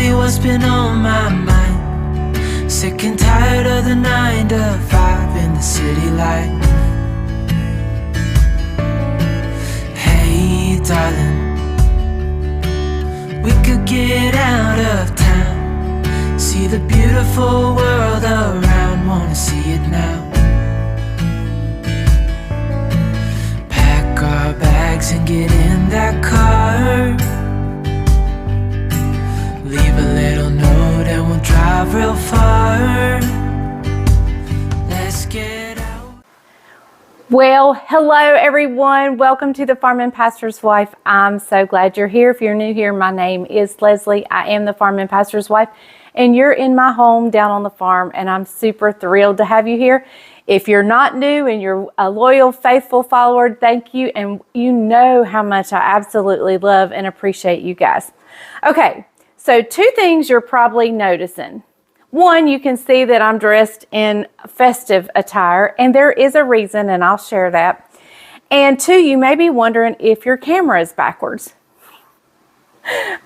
you what's been on my mind. Sick and tired of the 9 to 5 in the city life. Hey darling, we could get out of town, see the beautiful world around, wanna see it now. Pack our bags and get in that car, leave a little note and we'll drive real far. Let's get out. Well, hello everyone. Welcome to the Farm and Pastor's Wife. I'm so glad you're here. If you're new here, my name is Leslie. I am the Farm and Pastor's Wife, and you're in my home down on the farm, and I'm super thrilled to have you here. If you're not new and you're a loyal, faithful follower, thank you. And you know how much I absolutely love and appreciate you guys. Okay. So 2 things you're probably noticing. 1, you can see that I'm dressed in festive attire, and there is a reason, and I'll share that. And 2, you may be wondering if your camera is backwards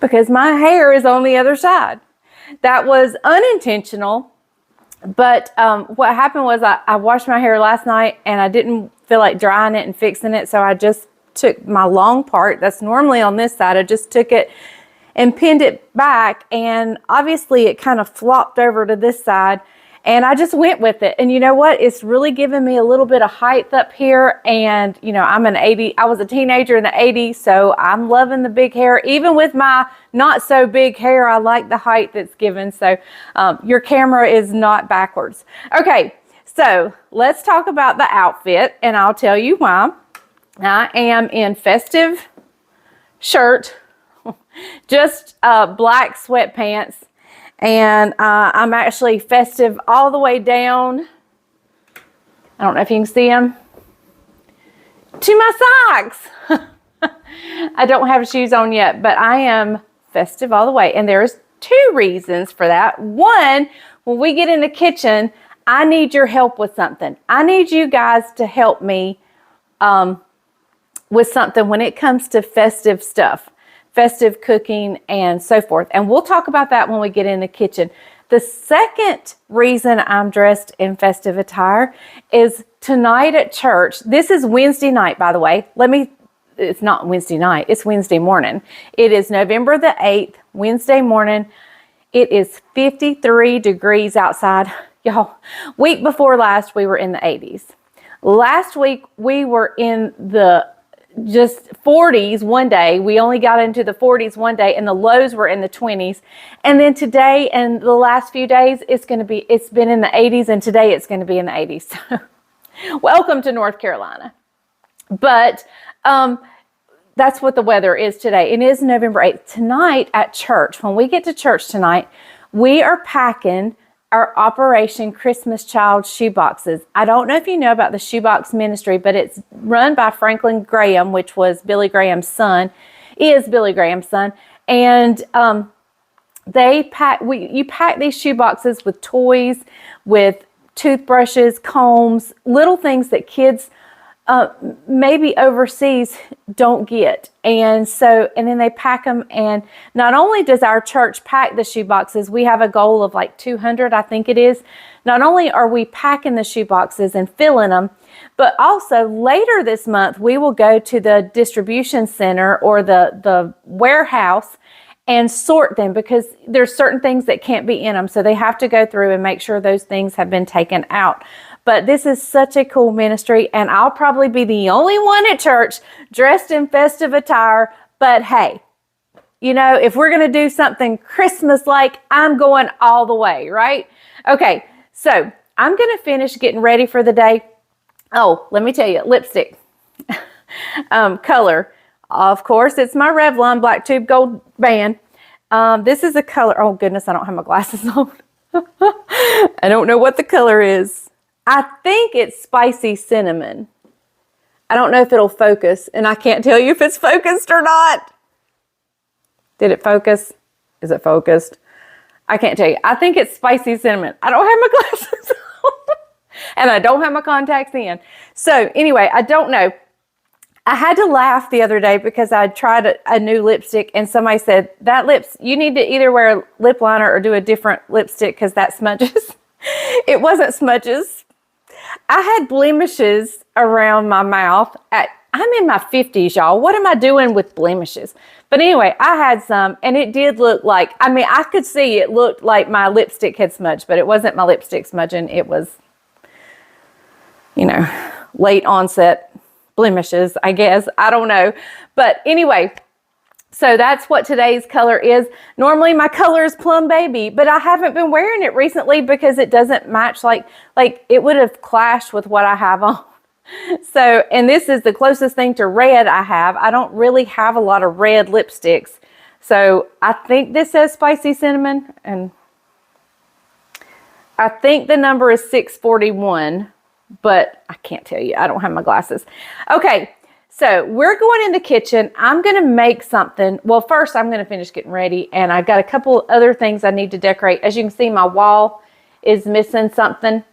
because my hair is on the other side. That was unintentional, but what happened was I washed my hair last night and I didn't feel like drying it and fixing it, so I just took my long part that's normally on this side. I just took it and pinned it back, and obviously it kind of flopped over to this side, and I just went with it. And you know what? It's really giving me a little bit of height up here, and you know, I was a teenager in the 80s, so I'm loving the big hair. Even with my not so big hair, I like the height that's given. So your camera is not backwards. Okay, so let's talk about the outfit, and I'll tell you why. I am in festive shirt, just black sweatpants, and I'm actually festive all the way down. I don't know if you can see them to my socks. I don't have shoes on yet, but I am festive all the way, and there's 2 reasons for that. 1, when we get in the kitchen, I need your help with something. I need you guys to help me with something when it comes to festive stuff, festive cooking and so forth. And we'll talk about that when we get in the kitchen. The second reason I'm dressed in festive attire is tonight at church. This is Wednesday night, by the way. It's not Wednesday night, it's Wednesday morning. It is November the 8th, Wednesday morning. It is 53 degrees outside. Y'all, week before last, we were in the 80s. Last week, we were in the just 40s one day. We only got into the 40s one day, and the lows were in the 20s. And then today and the last few days, it's been in the 80s, and today it's going to be in the 80s. So welcome to North Carolina. But that's what the weather is today. It is November 8th. Tonight at church, when we get to church tonight, we are packing our Operation Christmas Child shoeboxes. I don't know if you know about the shoebox ministry, but it's run by Franklin Graham, which was Billy Graham's son, is Billy Graham's son. And you pack these shoeboxes with toys, with toothbrushes, combs, little things that kids maybe overseas don't get. And then they pack them, and not only does our church pack the shoe boxes, we have a goal of like 200, I think it is. Not only are we packing the shoe boxes and filling them, but also later this month, we will go to the distribution center or the warehouse and sort them, because there's certain things that can't be in them. So they have to go through and make sure those things have been taken out. But this is such a cool ministry, and I'll probably be the only one at church dressed in festive attire. But hey, you know, if we're going to do something Christmas-like, I'm going all the way, right? Okay, so I'm going to finish getting ready for the day. Oh, let me tell you, lipstick. Color. Of course, it's my Revlon Black Tube Gold Band. This is a color. Oh, goodness, I don't have my glasses on. I don't know what the color is. I think it's spicy cinnamon. I don't know if it'll focus, and I can't tell you if it's focused or not. Did it focus? Is it focused? I can't tell you. I think it's spicy cinnamon. I don't have my glasses on, and I don't have my contacts in. So anyway, I don't know. I had to laugh the other day because I tried a new lipstick and somebody said, you need to either wear a lip liner or do a different lipstick because that smudges. It wasn't smudges. I had blemishes around my mouth. I'm in my 50s, y'all. What am I doing with blemishes? But anyway, I had some, and it did look like, I could see it looked like my lipstick had smudged, but it wasn't my lipstick smudging. It was, late onset blemishes, I guess. I don't know. But anyway, so that's what today's color is. Normally my color is Plum Baby, but I haven't been wearing it recently because it doesn't match, like it would have clashed with what I have on. So, and this is the closest thing to red I have. I don't really have a lot of red lipsticks. So I think this says Spicy Cinnamon, and I think the number is 641, but I can't tell you. I don't have my glasses. Okay, so we're going in the kitchen. I'm going to make something. Well, first I'm going to finish getting ready, and I've got a couple other things I need to decorate. As you can see, my wall is missing something.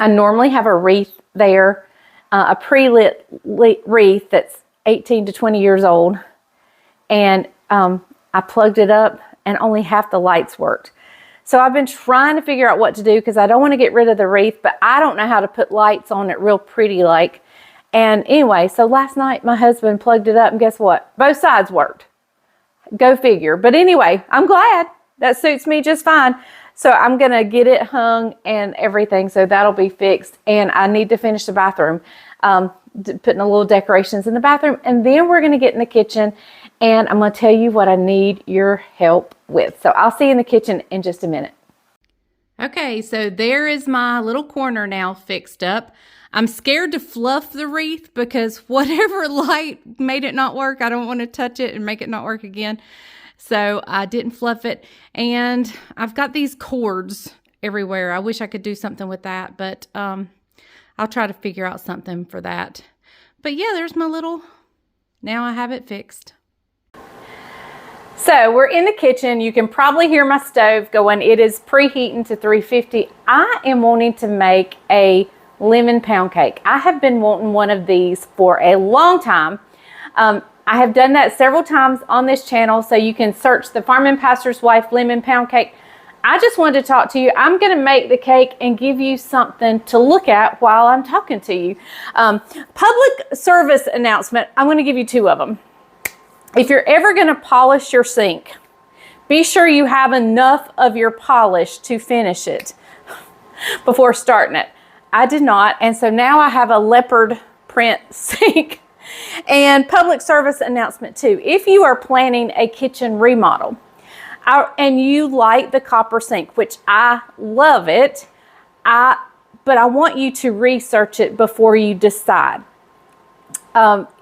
I normally have a wreath there. A pre-lit wreath that's 18 to 20 years old. And I plugged it up and only half the lights worked. So I've been trying to figure out what to do because I don't want to get rid of the wreath, but I don't know how to put lights on it real pretty like. And anyway, so last night my husband plugged it up and guess what? Both sides worked. Go figure. But anyway, I'm glad. That suits me just fine. So I'm going to get it hung and everything. So that'll be fixed. And I need to finish the bathroom, putting a little decorations in the bathroom. And then we're going to get in the kitchen and I'm going to tell you what I need your help with. So I'll see you in the kitchen in just a minute. Okay, so there is my little corner now fixed up. I'm scared to fluff the wreath because whatever light made it not work, I don't want to touch it and make it not work again. So I didn't fluff it, and I've got these cords everywhere. I wish I could do something with that, but I'll try to figure out something for that. But yeah, there's my little, now I have it fixed. So we're in the kitchen. You can probably hear my stove going. It is preheating to 350. I am wanting to make a lemon pound cake. I have been wanting one of these for a long time. I have done that several times on this channel, so you can search the Farm and Pastor's Wife lemon pound cake. I just wanted to talk to you. I'm going to make the cake and give you something to look at while I'm talking to you. Public service announcement. I'm going to give you two of them. If you're ever going to polish your sink, be sure you have enough of your polish to finish it before starting it. I did not, and so now I have a leopard print sink. And public service announcement too. If you are planning a kitchen remodel and you like the copper sink, which I love it, but I want you to research it before you decide.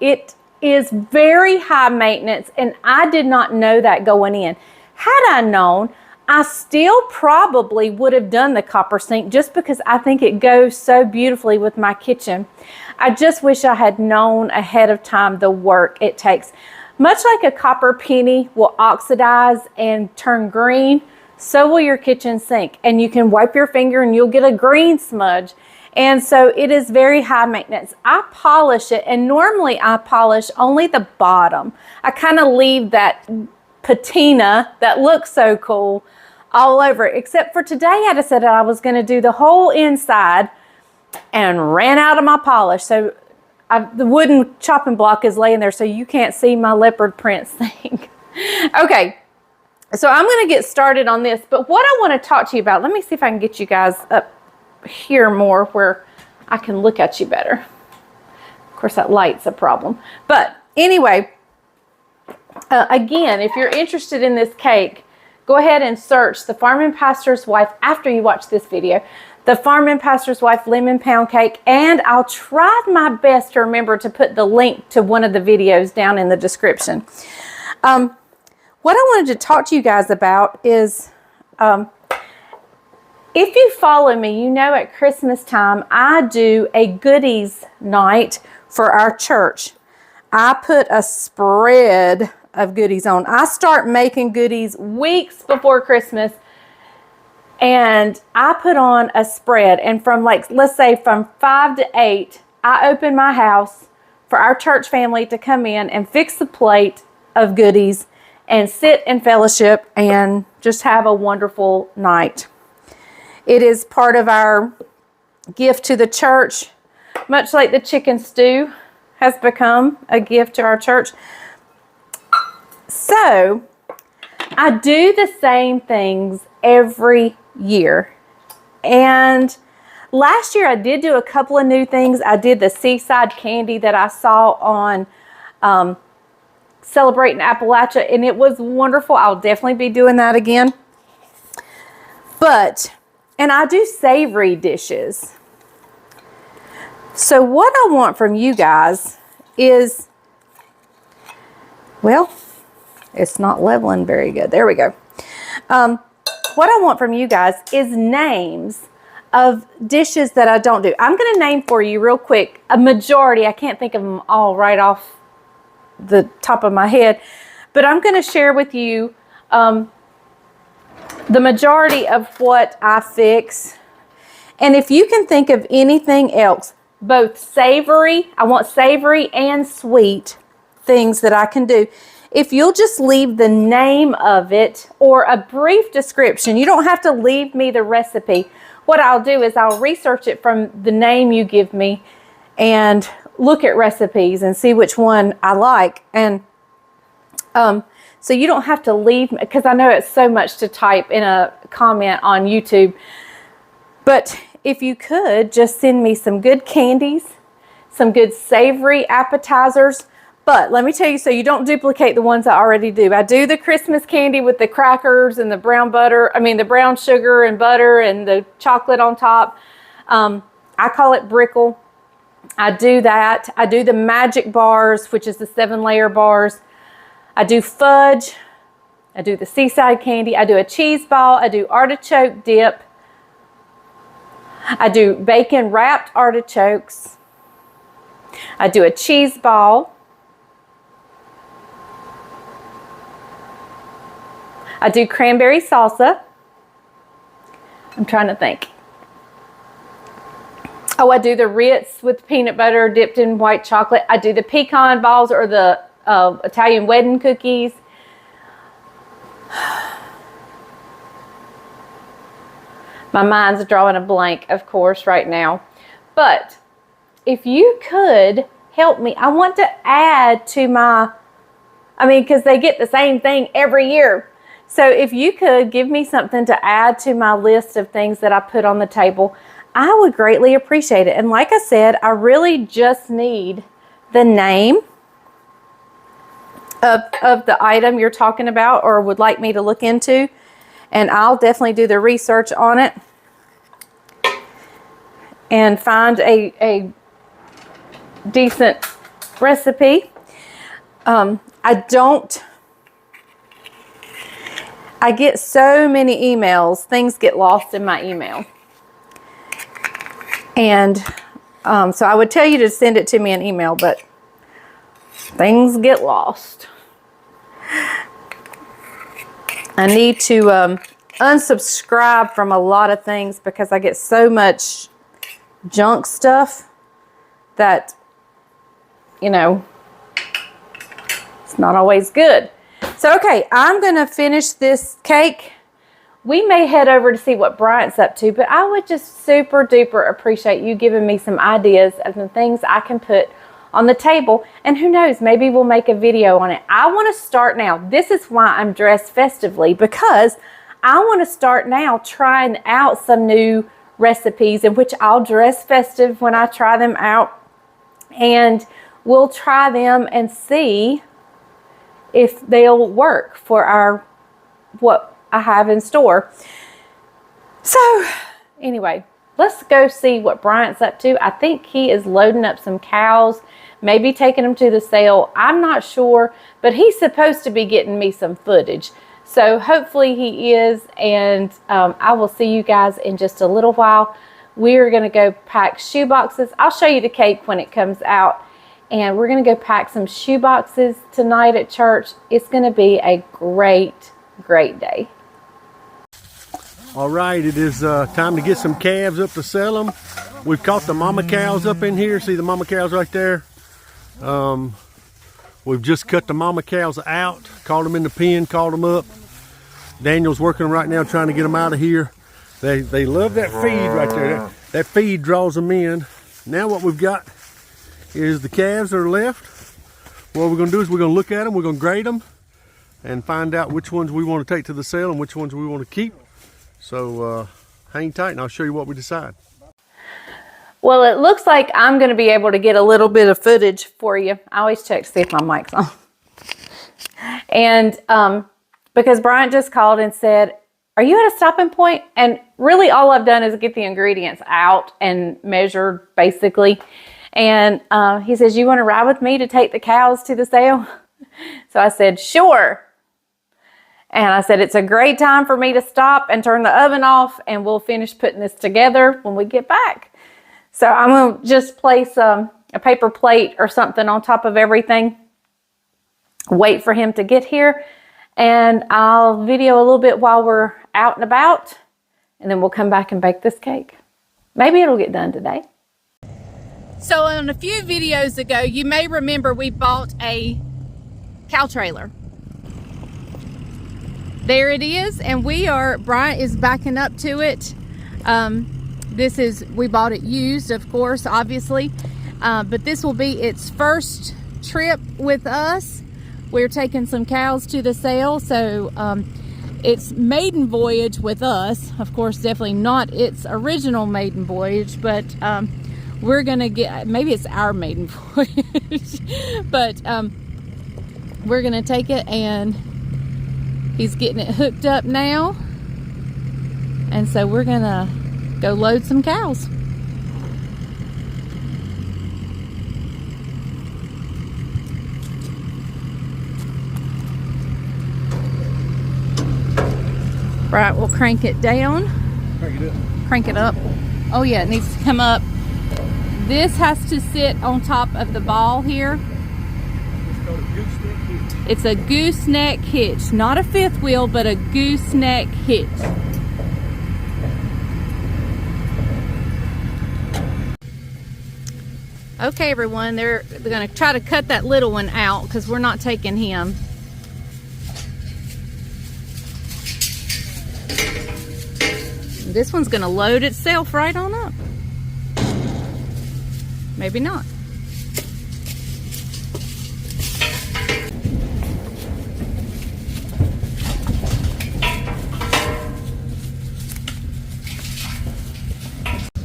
It is very high maintenance, and I did not know that going in. Had I known, I still probably would have done the copper sink just because I think it goes so beautifully with my kitchen. I just wish I had known ahead of time the work it takes. Much like a copper penny will oxidize and turn green, so will your kitchen sink. And you can wipe your finger and you'll get a green smudge. And so it is very high maintenance. I polish it, and normally I polish only the bottom. I kind of leave that patina that looks so cool all over it, except for today I decided I was going to do the whole inside and ran out of my polish. So the wooden chopping block is laying there so you can't see my leopard print thing. Okay, so I'm going to get started on this, but what I want to talk to you about, let me see if I can get you guys up here more where I can look at you better. Of course, that light's a problem. But anyway, again, if you're interested in this cake, go ahead and search the Farm and Pastor's Wife after you watch this video. The Farm and Pastor's Wife lemon pound cake, and I'll try my best to remember to put the link to one of the videos down in the description. What I wanted to talk to you guys about is, if you follow me, you know at Christmas time, I do a goodies night for our church. I put a spread of goodies on. I start making goodies weeks before Christmas, and I put on a spread, and from, like, let's say from 5 to 8, I open my house, for our church family to come in and fix the plate of goodies and sit in fellowship and just have a wonderful night. It is part of our gift to the church, much like the chicken stew has become a gift to our church. So I do the same things every year. And last year I did do a couple of new things. I did the seaside candy that I saw on Celebrating Appalachia, and it was wonderful. I'll definitely be doing that again. And I do savory dishes. So what I want from you guys is, well, it's not leveling very good. There we go. What I want from you guys is names of dishes that I don't do. I'm going to name for you real quick a majority. I can't think of them all right off the top of my head, but I'm going to share with you the majority of what I fix. And if you can think of anything else, both savory, I want savory and sweet things that I can do. If you'll just leave the name of it or a brief description, you don't have to leave me the recipe. What I'll do is I'll research it from the name you give me and look at recipes and see which one I like. And so you don't have to leave, because I know it's so much to type in a comment on YouTube. But if you could just send me some good candies, some good savory appetizers. But let me tell you, so you don't duplicate the ones I already do. I do the Christmas candy with the crackers and the brown butter. I mean, the brown sugar and butter and the chocolate on top. I call it brickle. I do that. I do the magic bars, which is the 7-layer bars. I do fudge. I do the seaside candy. I do a cheese ball. I do artichoke dip. I do bacon wrapped artichokes. I do a cheese ball. I do cranberry salsa. I'm trying to think. Oh, I do the Ritz with peanut butter dipped in white chocolate. I do the pecan balls or the Italian wedding cookies. My mind's drawing a blank, of course, right now. But if you could help me, I want to add to my, because they get the same thing every year. So if you could give me something to add to my list of things that I put on the table, I would greatly appreciate it. And like I said, I really just need the name of the item you're talking about or would like me to look into. And I'll definitely do the research on it and find a decent recipe. I get so many emails. Things get lost in my email. And so I would tell you to send it to me in email, but things get lost. I need to unsubscribe from a lot of things because I get so much junk stuff that, it's not always good. So, okay, I'm going to finish this cake. We may head over to see what Bryant's up to, but I would just super duper appreciate you giving me some ideas of the things I can put on the table. And who knows, maybe we'll make a video on it. I want to start now. This is why I'm dressed festively, because I want to start now trying out some new recipes in which I'll dress festive when I try them out. And we'll try them and see if they'll work for what I have in store. So anyway, let's go see what Bryant's up to. I think he is loading up some cows, maybe taking them to the sale. I'm not sure, but he's supposed to be getting me some footage. So hopefully he is, and I will see you guys in just a little while. We're going to go pack shoe boxes. I'll show you the cake when it comes out. And we're going to go pack some shoe boxes tonight at church. It's going to be a great, great day. All right, it is time to get some calves up to sell them. We've caught the mama cows up in here. See the mama cows right there? We've just cut the mama cows out, called them in the pen, called them up. Daniel's working them right now trying to get them out of here. They love that feed right there. That feed draws them in. Now what we've got is the calves that are left. What we're going to do is we're going to look at them, we're going to grade them, and find out which ones we want to take to the sale and which ones we want to keep. So hang tight and I'll show you what we decide. Well, it looks like I'm going to be able to get a little bit of footage for you. I always check to see if my mic's on. And because Bryant just called and said, are you at a stopping point? And really all I've done is get the ingredients out and measured basically. And he says, you want to ride with me to take the cows to the sale? So I said, sure. And I said, it's a great time for me to stop and turn the oven off and we'll finish putting this together when we get back. So I'm going to just place a paper plate or something on top of everything. Wait for him to get here. And I'll video a little bit while we're out and about. And then we'll come back and bake this cake. Maybe it'll get done today. So on a few videos ago, you may remember we bought a cow trailer. There it is. And Bryant is backing up to it. We bought it used, of course, obviously, but this will be its first trip with us. We're taking some cows to the sale, so it's maiden voyage with us. Of course, definitely not its original maiden voyage, but we're gonna get, maybe it's our maiden voyage, but we're gonna take it, and he's getting it hooked up now, and so we're gonna go load some cows. Right, we'll crank it down. Crank it up. Crank it up. Oh yeah, it needs to come up. This has to sit on top of the ball here. It's called a gooseneck hitch. It's a gooseneck hitch. Not a fifth wheel, but a gooseneck hitch. Okay, everyone, they're going to try to cut that little one out because we're not taking him. This one's going to load itself right on up. Maybe not.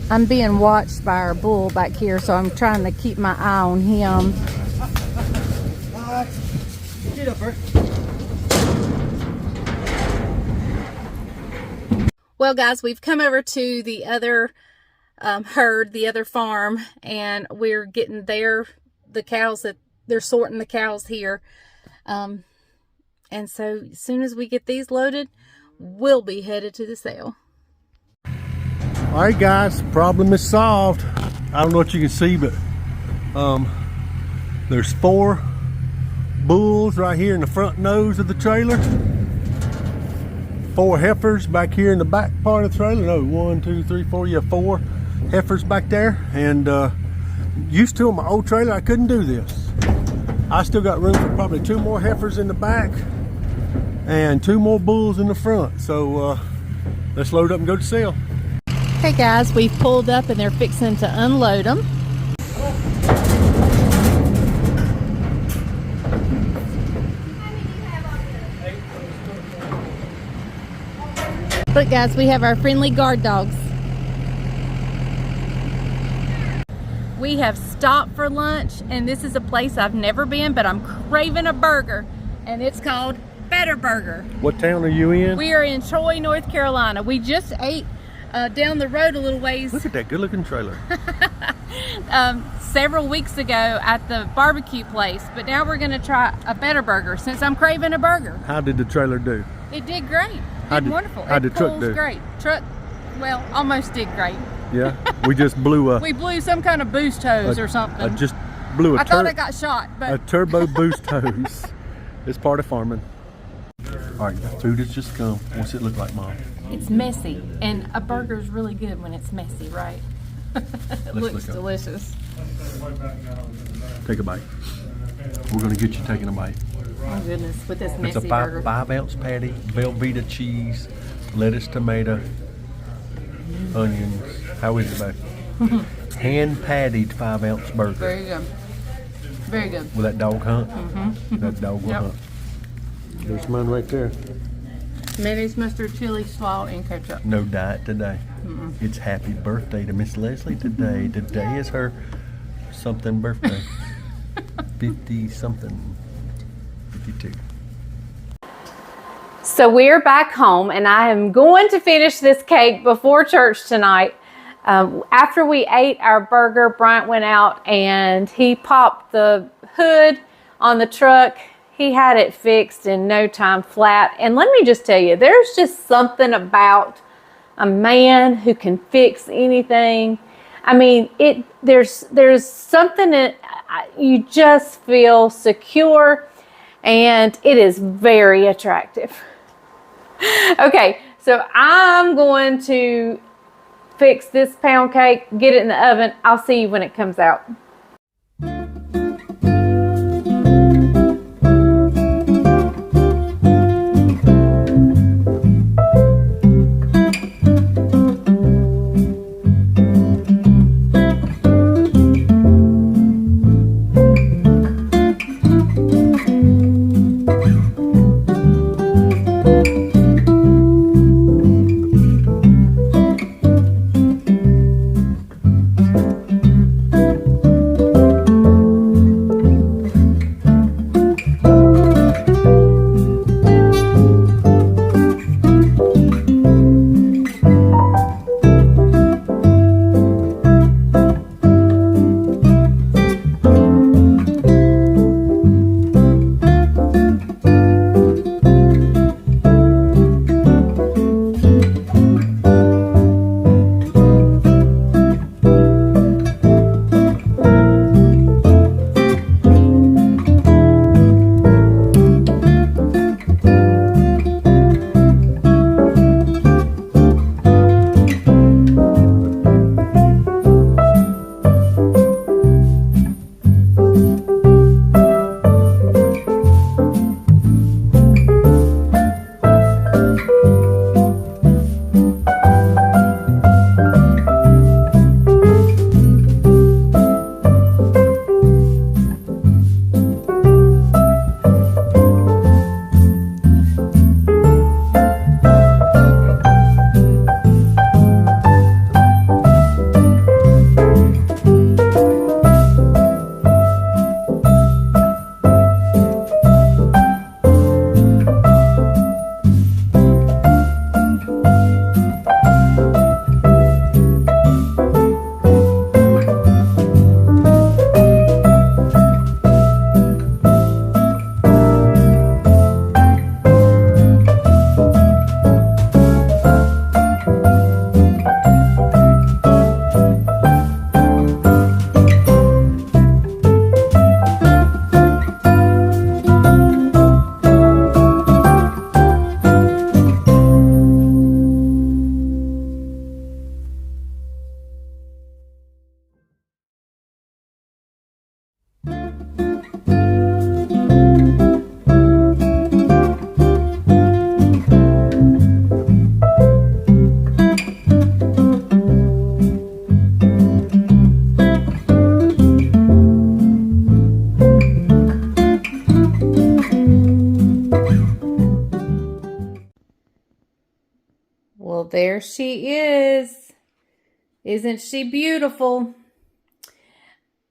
I'm being watched by our bull back here, so I'm trying to keep my eye on him. Get up, Bert. Well, guys, we've come over to the other herd, the other farm, and we're getting the cows that they're sorting the cows here. And so as soon as we get these loaded, we'll be headed to the sale. All right, guys, problem is solved. I don't know what you can see, but there's 4 bulls right here in the front nose of the trailer. 4 heifers back here in the back part of the trailer. No, 1, 2, 3, 4. Yeah, 4 heifers back there. And used to on my old trailer, I couldn't do this. I still got room for probably 2 more heifers in the back and 2 more bulls in the front. So let's load up and go to sale. Okay, guys, we've pulled up and they're fixing to unload them. Look, guys, we have our friendly guard dogs. We have stopped for lunch, and this is a place I've never been, but I'm craving a burger, and it's called Better Burger. What town are you in? We are in Troy, North Carolina. We just ate down the road a little ways. Look at that good looking trailer. Several weeks ago at the barbecue place, but now we're gonna try a Better Burger since I'm craving a burger. How did the trailer do? It did great. Wonderful. How did the truck do? Great. Truck, well, almost did great. Yeah, we just blew we blew some kind of boost hose or something. I just blew I thought I got shot, but a turbo boost hose. It's part of farming. All right, the food has just come. What's it look like, Mom? it's messy, and a burger is really good when it's messy, right? It looks delicious. Take a bite. We're gonna get you taking a bite. Oh goodness, with this It's messy a burger. 5-ounce patty, Velveeta cheese, lettuce, tomato, onions. How is it, babe? Hand patted 5-ounce burger. Very good. Very good. With that dog hunt? Mm-hmm. That dog will Yep. hunt. There's mine right there. Mayonnaise, mustard, chili, salt, and ketchup. No diet today. It's happy birthday to Miss Leslie today. Today is her something birthday. 50 something. 52. So we're back home, and I am going to finish this cake before church tonight. After we ate our burger, Bryant went out and he popped the hood on the truck. He had it fixed in no time flat. And let me just tell you, there's just something about a man who can fix anything. I mean, there's something that you just feel secure, and it is very attractive. Okay, so I'm going to fix this pound cake, get it in the oven. I'll see you when it comes out. Well, there she is. Isn't she beautiful?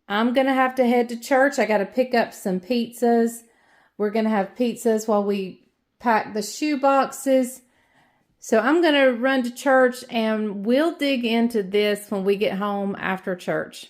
I'm going to have to head to church. I got to pick up some pizzas. We're going to have pizzas while we pack the shoe boxes. So I'm going to run to church, and we'll dig into this when we get home after church.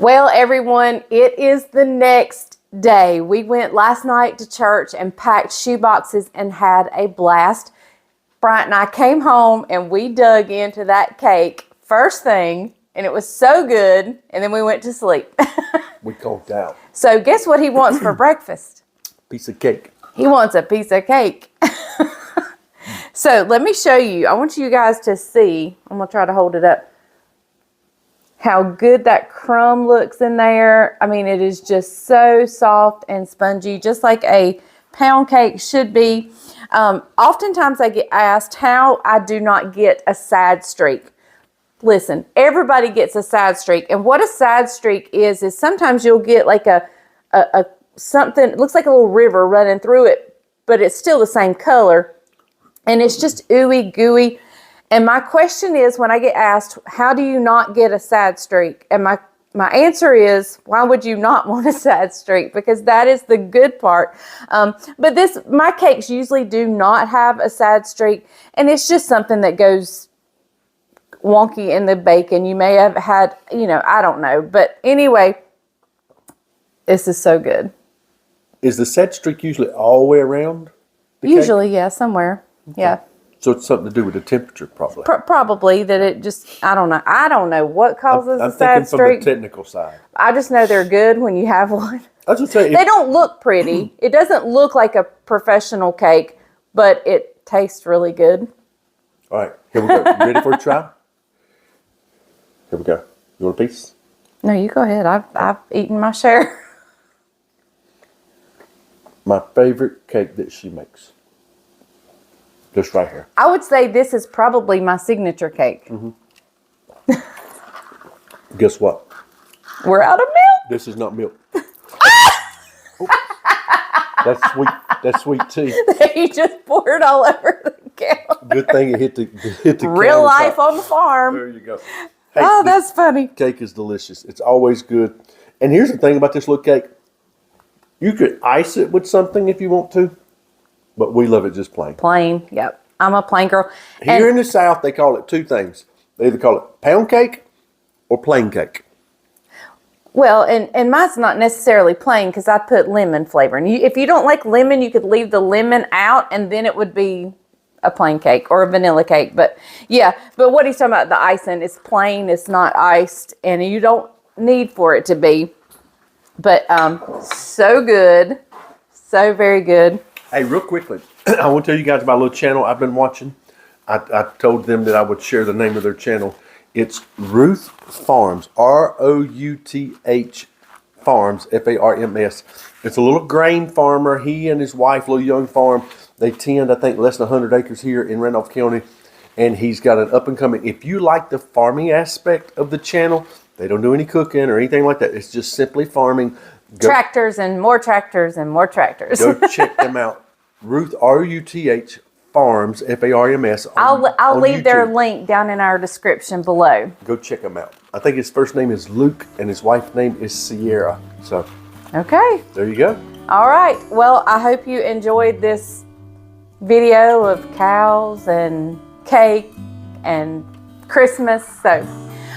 Well, everyone, it is the next day. We went last night to church and packed shoe boxes and had a blast. Bryant and I came home and we dug into that cake first thing, and it was so good, and then we went to sleep. We conked out. So guess what he wants for breakfast? Piece of cake. He wants a piece of cake. So let me show you. I want you guys to see. I'm going to try to hold it up. How good that crumb looks in there. I mean, it is just so soft and spongy, just like a pound cake should be. Oftentimes I get asked how I do not get a sad streak. Listen, everybody gets a sad streak. And what a sad streak is sometimes you'll get like a something, it looks like a little river running through it, but it's still the same color. And it's just ooey gooey. And my question is, when I get asked, how do you not get a sad streak? And my answer is, why would you not want a sad streak? Because that is the good part. But my cakes usually do not have a sad streak. And it's just something that goes wonky in the bacon. You may have had, I don't know. But anyway, this is so good. Is the sad streak usually all the way around the Usually, cake? yeah, somewhere. Okay. Yeah. So it's something to do with the temperature, probably. Probably that it just, I don't know. I don't know what causes a sad streak. I'm thinking from the technical side. I just know they're good when you have one. I was just saying, They don't look pretty. It doesn't look like a professional cake, but it tastes really good. All right, here we go. You ready for a try? Here we go. You want a piece? No, you go ahead. I've eaten my share. My favorite cake that she makes. Just right here. I would say this is probably my signature cake. Mm-hmm. Guess what? We're out of milk. This is not milk. That's sweet tea. You just poured all over the counter. Good thing it hit the Real life countertop. on the farm. There you go. Hey, Oh, that's funny. Cake is delicious. It's always good. And here's the thing about this little cake. You could ice it with something if you want to, but we love it just plain. Plain. Yep. I'm a plain girl. Here in the South, they call it two things. They either call it pound cake or plain cake. Well, and mine's not necessarily plain because I put lemon flavor. And if you don't like lemon, you could leave the lemon out and then it would be a plain cake or a vanilla cake. But yeah, but what he's talking about, the icing, is plain. It's not iced and you don't need for it to be. But so good. So very good. Hey, real quickly, I want to tell you guys about a little channel I've been watching. I told them that I would share the name of their channel. It's Ruth Farms, R-O-U-T-H Farms, F-A-R-M-S. It's a little grain farmer. He and his wife, little young farm. They tend, I think, less than 100 acres here in Randolph County. And he's got an up-and-coming. If you like the farming aspect of the channel, they don't do any cooking or anything like that. It's just simply farming. Tractors and more tractors and more tractors. Go check them out. Ruth, R-U-T-H Farms, F-A-R-M-S. I'll leave their link down in our description below. Go check them out. I think his first name is Luke and his wife's name is Sierra. So, okay. there you go. All right. Well, I hope you enjoyed this video of cows and cake and Christmas. So,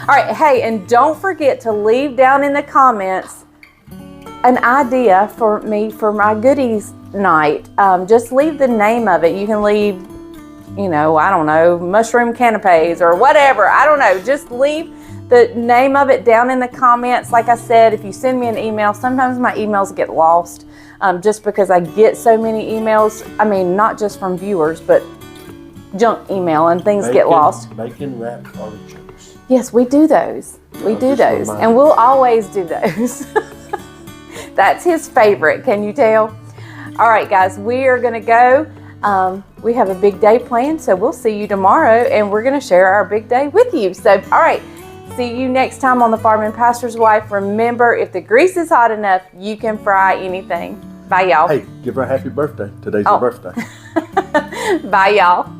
all right. Hey, and don't forget to leave down in the comments an idea for me for my goodies night. Just leave the name of it. You can leave, I don't know, mushroom canapes or whatever. I don't know. Just leave the name of it down in the comments. Like I said, if you send me an email, sometimes my emails get lost just because I get so many emails. I mean, not just from viewers, but junk email and things get lost. Bacon wrapped artichokes. Yes, we do those. We do those. And we'll always do those. That's his favorite. Can you tell? All right, guys, we are going to go. We have a big day planned, so we'll see you tomorrow, and we're going to share our big day with you. So, all right, see you next time on The Farming Pastor's Wife. Remember, if the grease is hot enough, you can fry anything. Bye, y'all. Hey, give her a happy birthday. Today's her birthday. Bye, y'all.